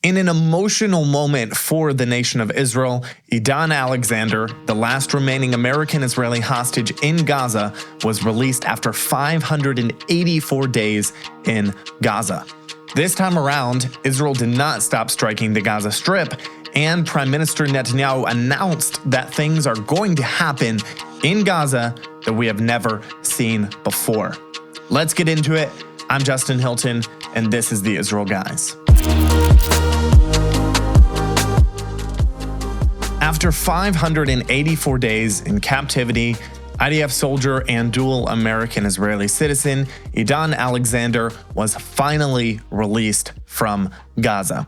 In an emotional moment for the nation of Israel, Edan Alexander, the last remaining American-Israeli hostage in Gaza, was released after 584 days in Gaza. This time around, Israel did not stop striking the Gaza Strip, and Prime Minister Netanyahu announced that things are going to happen in Gaza that we have never seen before. Let's get into it. I'm Justin Hilton, and this is the Israel Guys. After 584 days in captivity, IDF soldier and dual American-Israeli citizen Edan Alexander was finally released from Gaza.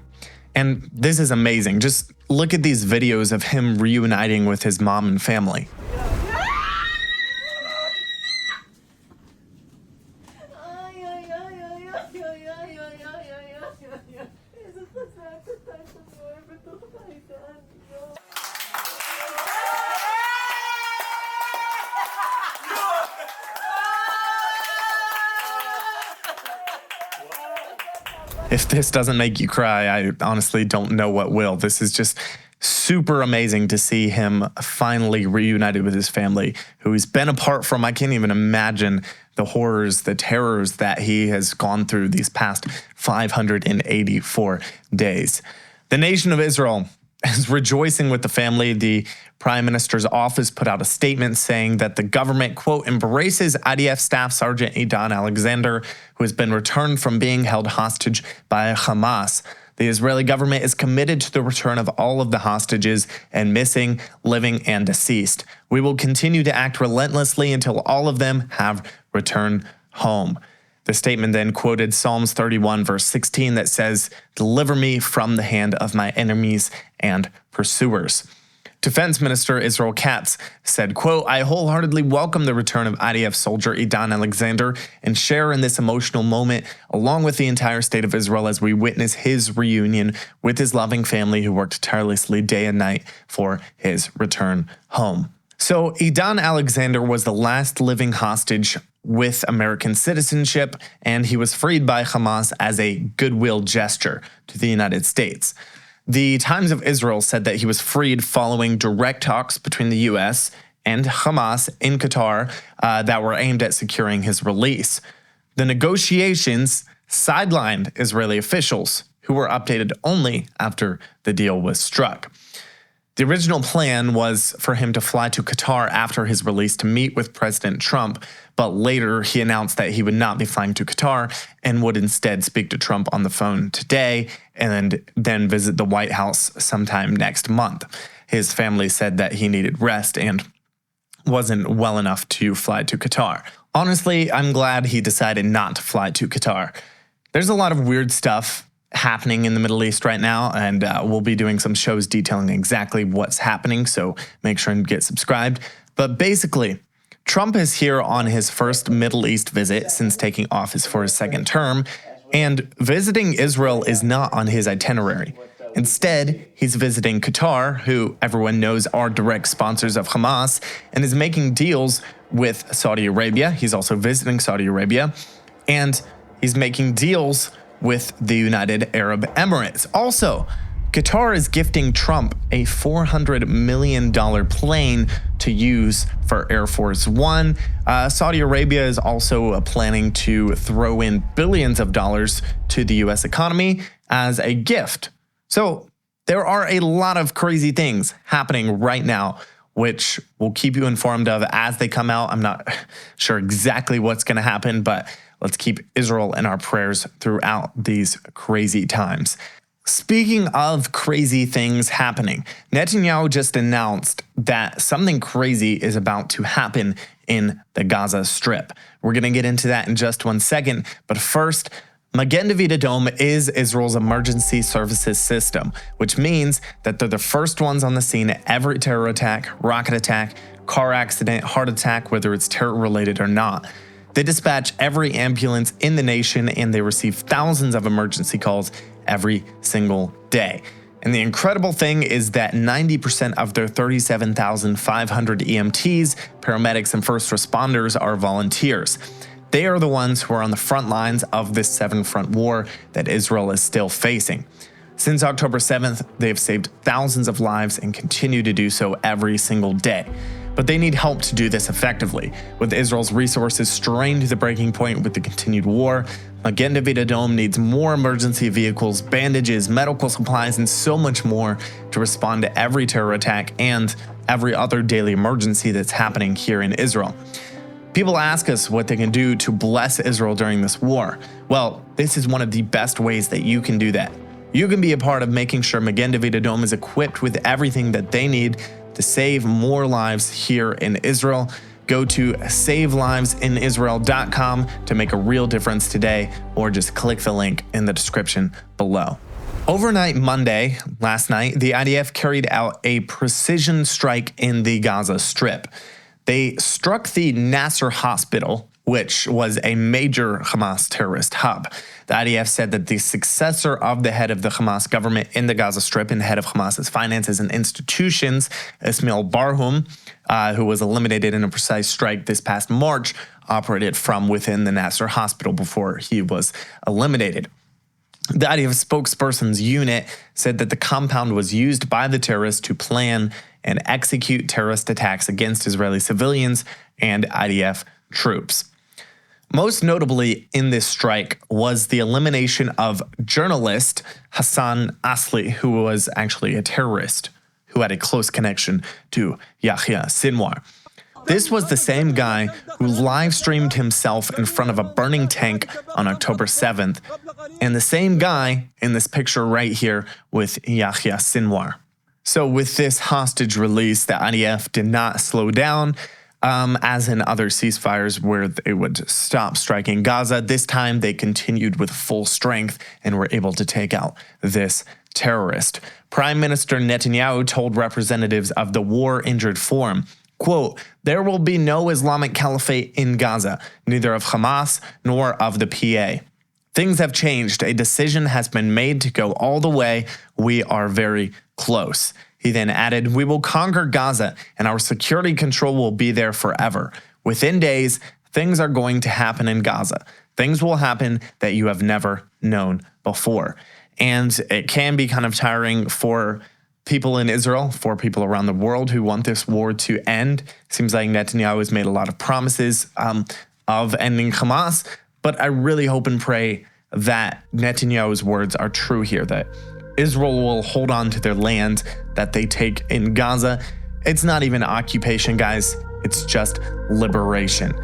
And this is amazing. Just look at these videos of him reuniting with his mom and family. If this doesn't make you cry, I honestly don't know what will. This is just super amazing to see him finally reunited with his family, who he's been apart from. I can't even imagine the horrors, the terrors that he has gone through these past 584 days. The nation of Israel is rejoicing with the family. The Prime Minister's office put out a statement saying that the government, quote, embraces IDF Staff Sergeant Edan Alexander, who has been returned from being held hostage by Hamas. The Israeli government is committed to the return of all of the hostages and missing, living, and deceased. We will continue to act relentlessly until all of them have returned home. The statement then quoted Psalms 31 verse 16 that says, "Deliver me from the hand of my enemies and pursuers." Defense Minister Israel Katz said, quote, "I wholeheartedly welcome the return of IDF soldier Edan Alexander and share in this emotional moment along with the entire state of Israel as we witness his reunion with his loving family who worked tirelessly day and night for his return home." So Edan Alexander was the last living hostage with American citizenship, and he was freed by Hamas as a goodwill gesture to the United States. The Times of Israel said that he was freed following direct talks between the U.S. and Hamas in Qatar that were aimed at securing his release. The negotiations sidelined Israeli officials, who were updated only after the deal was struck. The original plan was for him to fly to Qatar after his release to meet with President Trump, but later he announced that he would not be flying to Qatar and would instead speak to Trump on the phone today and then visit the White House sometime next month. His family said that he needed rest and wasn't well enough to fly to Qatar. Honestly, I'm glad he decided not to fly to Qatar. There's a lot of weird stuff happening in the Middle East right now, and we'll be doing some shows detailing exactly what's happening, so make sure and get subscribed. But basically, Trump is here on his first Middle East visit since taking office for his second term, and visiting Israel is not on his itinerary. Instead, he's visiting Qatar, who everyone knows are direct sponsors of Hamas, and is making deals with Saudi Arabia. He's also visiting Saudi Arabia, and he's making deals with the United Arab Emirates. Also, Qatar is gifting Trump a $400 million plane to use for Air Force One. Saudi Arabia is also planning to throw in billions of dollars to the U.S. economy as a gift. So there are a lot of crazy things happening right now, which we'll keep you informed of as they come out. I'm not sure exactly what's going to happen, but let's keep Israel in our prayers throughout these crazy times. Speaking of crazy things happening, Netanyahu just announced that something crazy is about to happen in the Gaza Strip. We're going to get into that in just 1 second, but first, Magen David Adom is Israel's emergency services system, which means that they're the first ones on the scene at every terror attack, rocket attack, car accident, heart attack, whether it's terror-related or not. They dispatch every ambulance in the nation, and they receive thousands of emergency calls every single day. And the incredible thing is that 90% of their 37,500 EMTs, paramedics, and first responders are volunteers. They are the ones who are on the front lines of this seven-front war that Israel is still facing. Since October 7th, they have saved thousands of lives and continue to do so every single day. But they need help to do this effectively. With Israel's resources strained to the breaking point with the continued war, Magen David Adom needs more emergency vehicles, bandages, medical supplies, and so much more to respond to every terror attack and every other daily emergency that's happening here in Israel. People ask us what they can do to bless Israel during this war. Well, this is one of the best ways that you can do that. You can be a part of making sure Magen David Adom is equipped with everything that they need to save more lives here in Israel. Go to savelivesinisrael.com to make a real difference today, or just click the link in the description below. Overnight Monday, last night, the IDF carried out a precision strike in the Gaza Strip. They struck the Nasser hospital, which was a major Hamas terrorist hub. The IDF said that the successor of the head of the Hamas government in the Gaza Strip and head of Hamas's finances and institutions, Ismail Barhum, who was eliminated in a precise strike this past March, operated from within the Nasser hospital before he was eliminated. The IDF spokesperson's unit said that the compound was used by the terrorists to plan and execute terrorist attacks against Israeli civilians and IDF troops. Most notably in this strike was the elimination of journalist Hassan Asli, who was actually a terrorist who had a close connection to Yahya Sinwar. This was the same guy who live streamed himself in front of a burning tank on October 7th, and the same guy in this picture right here with Yahya Sinwar. So with this hostage release, the IDF did not slow down, as in other ceasefires where they would stop striking Gaza. This time they continued with full strength and were able to take out this terrorist. Prime Minister Netanyahu told representatives of the war-injured forum, quote, "There will be no Islamic Caliphate in Gaza, neither of Hamas nor of the PA. Things have changed. A decision has been made to go all the way. We are very close." He then added, "We will conquer Gaza and our security control will be there forever. Within days, things are going to happen in Gaza. Things will happen that you have never known before." And it can be kind of tiring for people in Israel, for people around the world who want this war to end. Seems like Netanyahu has made a lot of promises of ending Hamas, but I really hope and pray that Netanyahu's words are true here, that Israel will hold on to their land that they take in Gaza. It's not even occupation, guys. It's just liberation.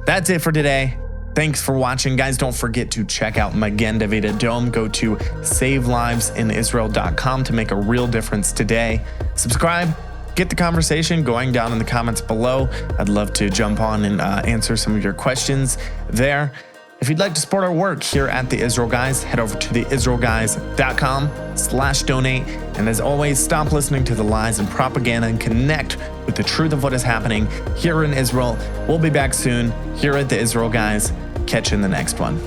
That's it for today. Thanks for watching, guys. Don't forget to check out Magen David Adom. Go to savelivesinisrael.com to make a real difference today. Subscribe. Get the conversation going down in the comments below. I'd love to jump on and answer some of your questions there. If you'd like to support our work here at The Israel Guys, head over to theisraelguys.com/donate. And as always, stop listening to the lies and propaganda and connect with the truth of what is happening here in Israel. We'll be back soon here at The Israel Guys. Catch you in the next one.